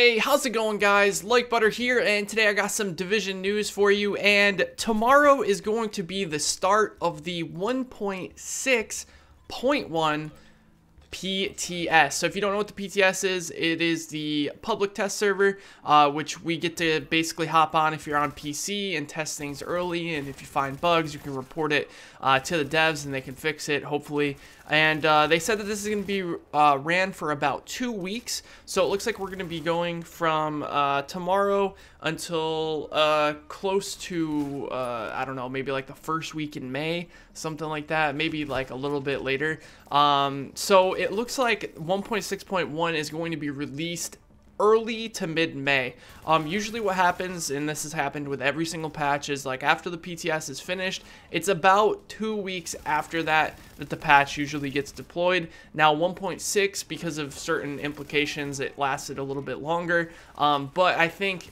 Hey, how's it going, guys? Like Butter here, and today I got some Division news for you, and tomorrow is going to be the start of the 1.6.1 PTS. So if you don't know what the PTS is, it is the public test server, which we get to basically hop on if you're on PC and test things early, and if you find bugs, you can report it to the devs and they can fix it, hopefully. And they said that this is going to be ran for about 2 weeks, so it looks like we're going to be going from tomorrow until close to, I don't know, maybe like the first week in May, something like that, maybe like a little bit later. So it looks like 1.6.1 is going to be released early to mid-May. Usually what happens, and this has happened with every single patch, is like after the PTS is finished, it's about 2 weeks after that the patch usually gets deployed. Now 1.6, because of certain implications, it lasted a little bit longer, but I think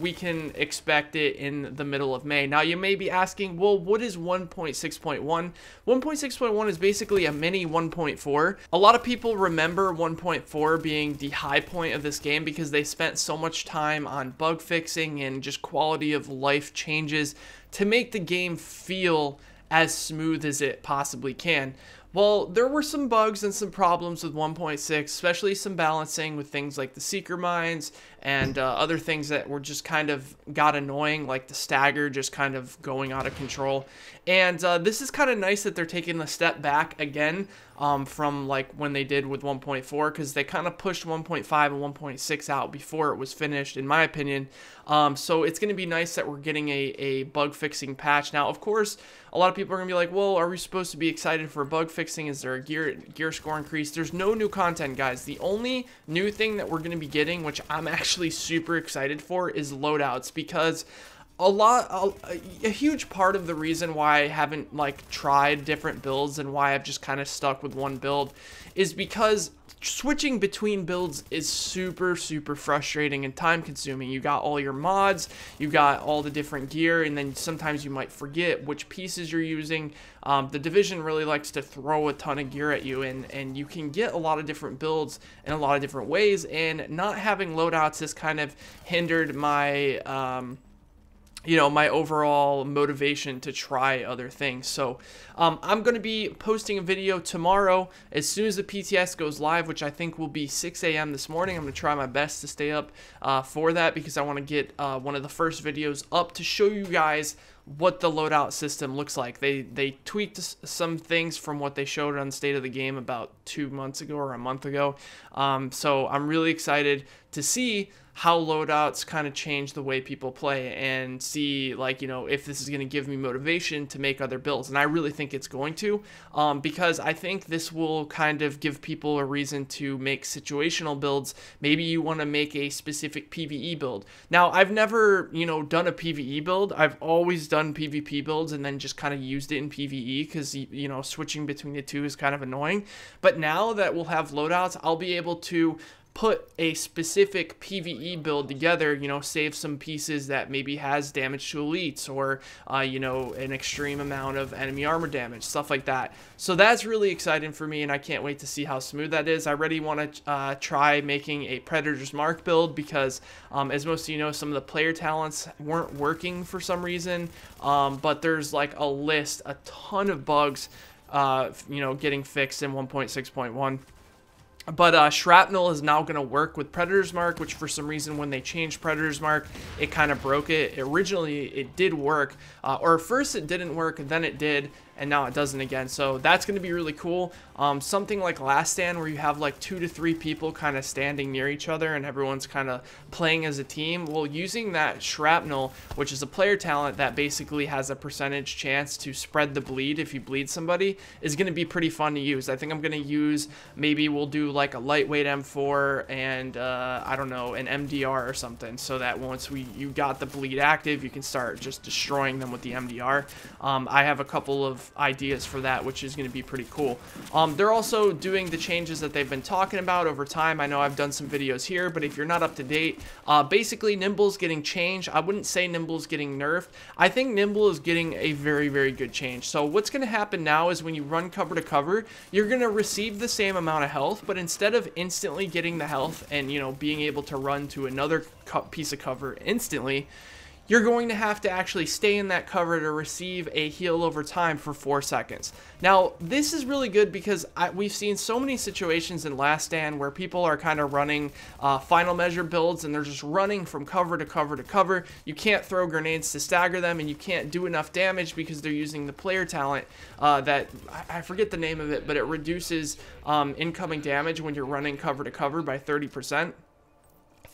we can expect it in the middle of May. Now you may be asking, well, what is 1.6.1? 1.6.1 is basically a mini 1.4. A lot of people remember 1.4 being the high point of this game because they spent so much time on bug fixing and just quality of life changes to make the game feel as smooth as it possibly can. Well, there were some bugs and some problems with 1.6, especially some balancing with things like the seeker mines and other things that were just kind of got annoying, like the stagger just kind of going out of control. And this is kind of nice that they're taking a step back again from like when they did with 1.4, because they kind of pushed 1.5 and 1.6 out before it was finished, in my opinion. So it's going to be nice that we're getting a bug fixing patch. Now, of course, a lot of people are going to be like, well, are we supposed to be excited for bug fixing? Is there a gear score increase? There's no new content, guys. The only new thing that we're going to be getting, which I'm actually super excited for, is loadouts, because a huge part of the reason why I haven't like tried different builds and why I've just kind of stuck with one build is because switching between builds is super frustrating and time consuming. You got all your mods, you got all the different gear, and then sometimes you might forget which pieces you're using. The Division really likes to throw a ton of gear at you, and you can get a lot of different builds in a lot of different ways, and not having loadouts has kind of hindered my my overall motivation to try other things. So I'm going to be posting a video tomorrow as soon as the PTS goes live, which I think will be 6 a.m. this morning. I'm going to try my best to stay up for that, because I want to get one of the first videos up to show you guys what the loadout system looks like. They tweaked some things from what they showed on State of the Game about 2 months ago or a month ago. So I'm really excited to see how loadouts kind of change the way people play, and see, like, if this is going to give me motivation to make other builds. And I really think it's going to, because I think this will kind of give people a reason to make situational builds. Maybe you want to make a specific PvE build. Now, I've never, done a PvE build. I've always done PvP builds and then just kind of used it in PvE, because, switching between the two is kind of annoying. But now that we'll have loadouts, I'll be able to put a specific PvE build together, save some pieces that maybe has damage to elites, or, an extreme amount of enemy armor damage, stuff like that. So that's really exciting for me, and I can't wait to see how smooth that is. I already want to try making a Predator's Mark build, because, as most of you know, some of the player talents weren't working for some reason, but there's like a list, a ton of bugs, getting fixed in 1.6.1. But Shrapnel is now going to work with Predator's Mark, which for some reason when they changed Predator's Mark, it kind of broke it. Originally, it did work, or first it didn't work, then it did, and now it doesn't again. So that's going to be really cool. Something like Last Stand, where you have like 2 to 3 people kind of standing near each other and everyone's kind of playing as a team. Well, using that Shrapnel, which is a player talent that basically has a percentage chance to spread the bleed if you bleed somebody, is going to be pretty fun to use. I think I'm going to use, maybe we'll do like a lightweight M4 and I don't know, an MDR or something, so that once you got the bleed active, you can start just destroying them with the MDR. I have a couple of of ideas for that, which is going to be pretty cool. They're also doing the changes that they've been talking about over time. I know I've done some videos here, but if you're not up to date, basically Nimble's getting changed. I wouldn't say Nimble's getting nerfed. I think Nimble is getting a very, very good change. So what's going to happen now is when you run cover to cover, you're going to receive the same amount of health, but instead of instantly getting the health and, you know, being able to run to another piece of cover instantly, you're going to have to actually stay in that cover to receive a heal over time for 4 seconds. Now, this is really good because we've seen so many situations in Last Stand where people are kind of running final measure builds and they're just running from cover to cover to cover. You can't throw grenades to stagger them, and you can't do enough damage because they're using the player talent that, I forget the name of it, but it reduces incoming damage when you're running cover to cover by 30%.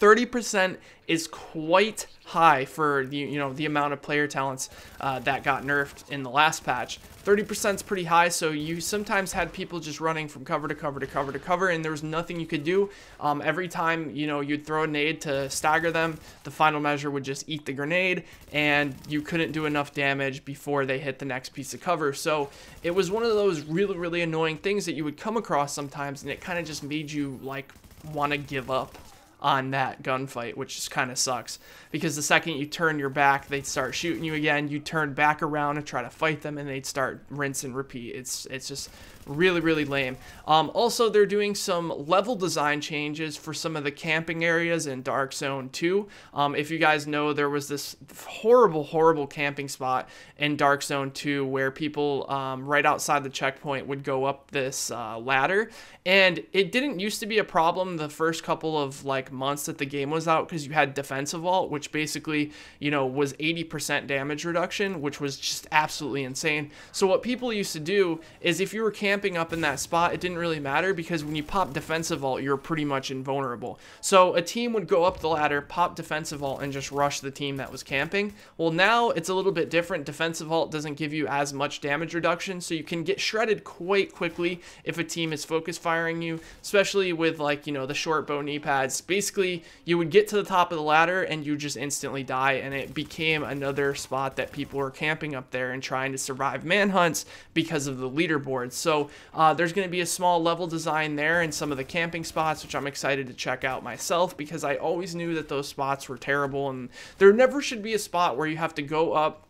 30% is quite high for the, you know, the amount of player talents that got nerfed in the last patch. 30% is pretty high, so you sometimes had people just running from cover to cover to cover to cover, and there was nothing you could do. Every time, you know, you'd throw a nade to stagger them, the final measure would just eat the grenade, and you couldn't do enough damage before they hit the next piece of cover. So it was one of those really, really annoying things that you would come across sometimes, and it kind of just made you like want to give up on that gunfight, which just kind of sucks, because the second you turn your back, they'd start shooting you again. You turn back around and try to fight them, and they'd start rinse and repeat. It's just really, really lame. Also, they're doing some level design changes for some of the camping areas in Dark Zone 2. If you guys know, there was this horrible camping spot in Dark Zone 2 where people right outside the checkpoint would go up this ladder, and it didn't used to be a problem the first couple of like months that the game was out, because you had defensive vault, which basically, you know, was 80% damage reduction, which was just absolutely insane. So what people used to do is, if you were camping up in that spot, it didn't really matter, because when you pop defensive vault, you're pretty much invulnerable. So a team would go up the ladder, pop defensive vault, and just rush the team that was camping. Well, now it's a little bit different. Defensive vault doesn't give you as much damage reduction, so you can get shredded quite quickly if a team is focus firing you, especially with, like, you know, the short bow knee pads. Basically, you would get to the top of the ladder and you just instantly die, and it became another spot that people were camping up there and trying to survive manhunts because of the leaderboards. So there's going to be a small level design there in some of the camping spots, which I'm excited to check out myself, because I always knew that those spots were terrible, and there never should be a spot where you have to go up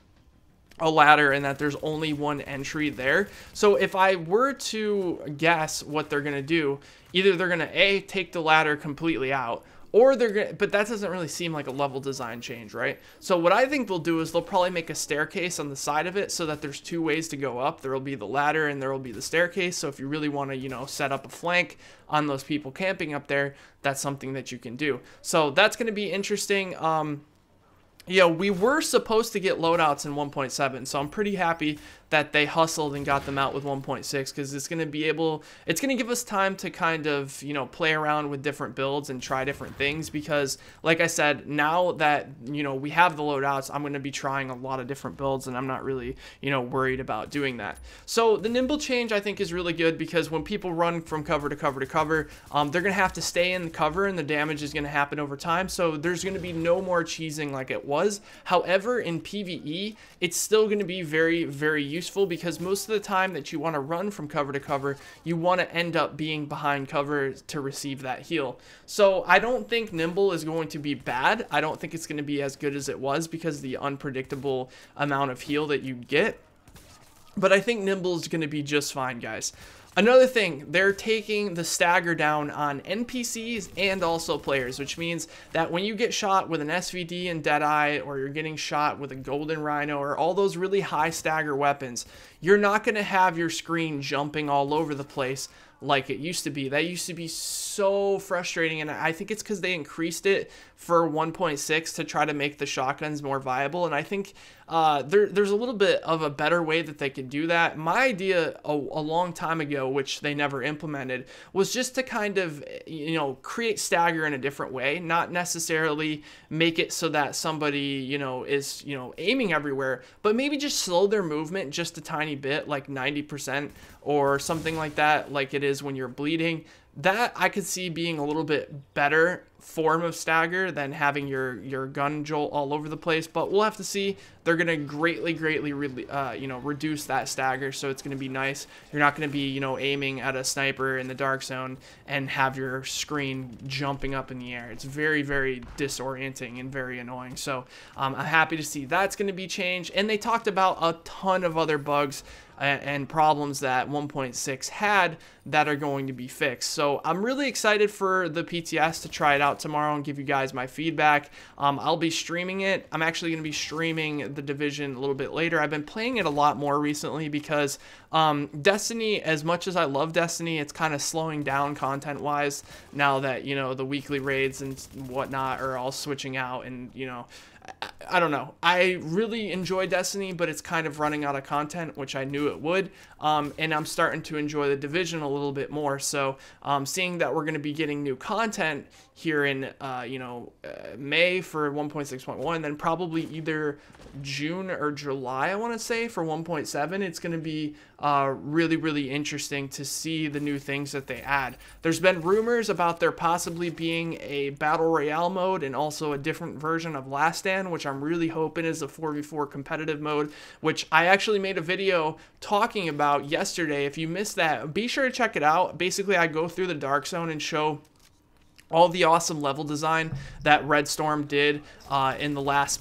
a ladder and that there's only one entry there. So if I were to guess what they're going to do, either they're going to take the ladder completely out, or they're gonna, but that doesn't really seem like a level design change, right? So what I think they'll do is they'll probably make a staircase on the side of it so that there's two ways to go up. There will be the ladder and there will be the staircase. So if you really want to, you know, set up a flank on those people camping up there, that's something that you can do. So that's going to be interesting. Yeah, we were supposed to get loadouts in 1.7, so I'm pretty happy that they hustled and got them out with 1.6, because it's going to give us time to kind of, you know, play around with different builds and try different things, because like I said, now that, you know, we have the loadouts, I'm going to be trying a lot of different builds, and I'm not really, you know, worried about doing that. So the nimble change, I think, is really good, because when people run from cover to cover to cover, they're going to have to stay in the cover, and the damage is going to happen over time, so there's going to be no more cheesing like it was. However, in PvE, it's still going to be very, very useful, because most of the time that you want to run from cover to cover, you want to end up being behind cover to receive that heal. So I don't think nimble is going to be bad. I don't think it's going to be as good as it was, because of the unpredictable amount of heal that you get. But I think nimble is going to be just fine, guys. Another thing, they're taking the stagger down on NPCs and also players, which means that when you get shot with an SVD and Deadeye, or you're getting shot with a Golden Rhino, or all those really high stagger weapons, you're not going to have your screen jumping all over the place like it used to be. That used to be so frustrating, and I think it's because they increased it for 1.6 to try to make the shotguns more viable, and I think there's a little bit of a better way that they could do that. My idea a long time ago, which they never implemented, was just to kind of, you know, create stagger in a different way, not necessarily make it so that somebody, you know, is, you know, aiming everywhere, but maybe just slow their movement just a tiny bit, like 90% or something like that, like it is when you're bleeding. that I could see being a little bit better form of stagger than having your gun jolt all over the place, but we'll have to see. They're going to greatly reduce that stagger, so it's going to be nice. You're not going to be, aiming at a sniper in the dark zone and have your screen jumping up in the air. It's very, very disorienting and very annoying. So I'm happy to see that's going to be changed. And they talked about a ton of other bugs and problems that 1.6 had that are going to be fixed. So I'm really excited for the PTS to try it out tomorrow and give you guys my feedback. I'll be streaming it. I'm actually going to be streaming the Division a little bit later. I've been playing it a lot more recently because Destiny, as much as I love Destiny, it's kind of slowing down content-wise now that, the weekly raids and whatnot are all switching out, and, I don't know. I really enjoy Destiny, but it's kind of running out of content, which I knew it would. And I'm starting to enjoy the Division a little bit more. So seeing that we're going to be getting new content here in, May for 1.6.1, then probably either June or July, I want to say, for 1.7, it's going to be really, really interesting to see the new things that they add. There's been rumors about there possibly being a Battle Royale mode and also a different version of Last Stand, which I'm really hoping is a 4v4 competitive mode, which I actually made a video talking about yesterday. If you missed that, be sure to check it out. Basically, I go through the Dark Zone and show all the awesome level design that Red Storm did in the last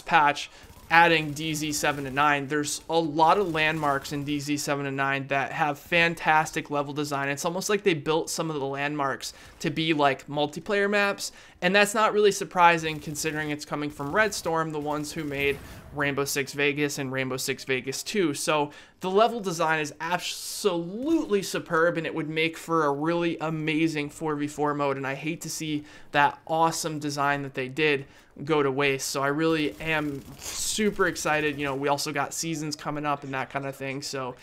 patch, adding DZ 7 and 9. There's a lot of landmarks in DZ 7 and 9 that have fantastic level design. It's almost like they built some of the landmarks to be like multiplayer maps, and that's not really surprising considering it's coming from Red Storm, the ones who made Rainbow Six Vegas and Rainbow Six Vegas 2. So the level design is absolutely superb, and it would make for a really amazing 4v4 mode, and I hate to see that awesome design that they did go to waste. So I really am super excited. We also got seasons coming up and that kind of thing, so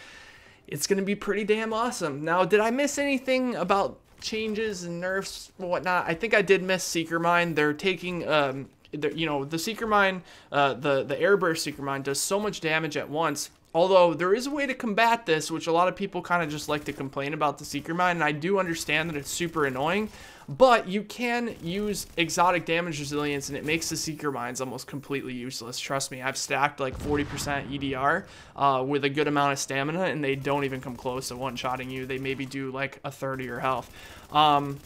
it's going to be pretty damn awesome. Now, did I miss anything about changes and nerfs and whatnot? I think I did miss Seeker Mine. They're taking the Seeker Mine, the Airburst Seeker Mine does so much damage at once. Although there is a way to combat this, which a lot of people kind of just like to complain about the Seeker Mine, and I do understand that it's super annoying, but you can use exotic damage resilience, and it makes the Seeker Mines almost completely useless. Trust me, I've stacked like 40% EDR with a good amount of stamina, and they don't even come close to one-shotting you. They maybe do like a third of your health. And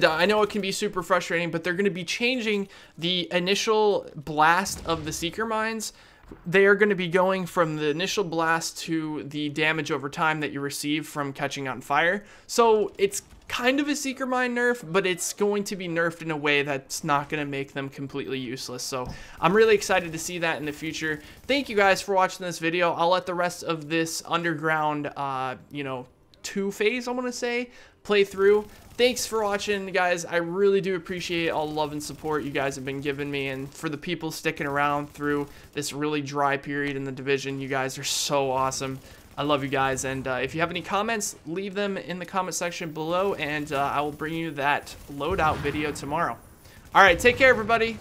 I know it can be super frustrating, but they're going to be changing the initial blast of the Seeker Mines. They are going to be going from the initial blast to the damage over time that you receive from catching on fire. So it's kind of a Seeker Mine nerf, but it's going to be nerfed in a way that's not going to make them completely useless. So I'm really excited to see that in the future. Thank you guys for watching this video. I'll let the rest of this underground, 2 phase, I want to say, play through. Thanks for watching, guys. I really do appreciate all the love and support you guys have been giving me, and for the people sticking around through this really dry period in the Division. You guys are so awesome. I love you guys, and if you have any comments, leave them in the comment section below, and I will bring you that loadout video tomorrow. All right, take care, everybody.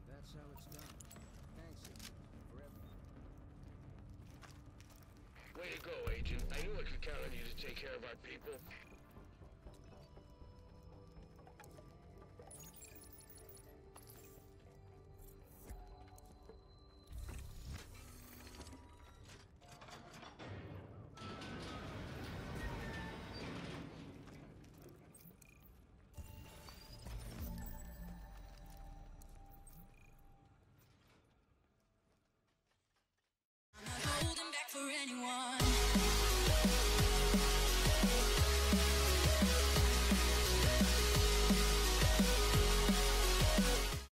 That's how it's done. Thanks for everything. Way to go, Agent. I knew I could count on you to take care of our people. Holding back for anyone.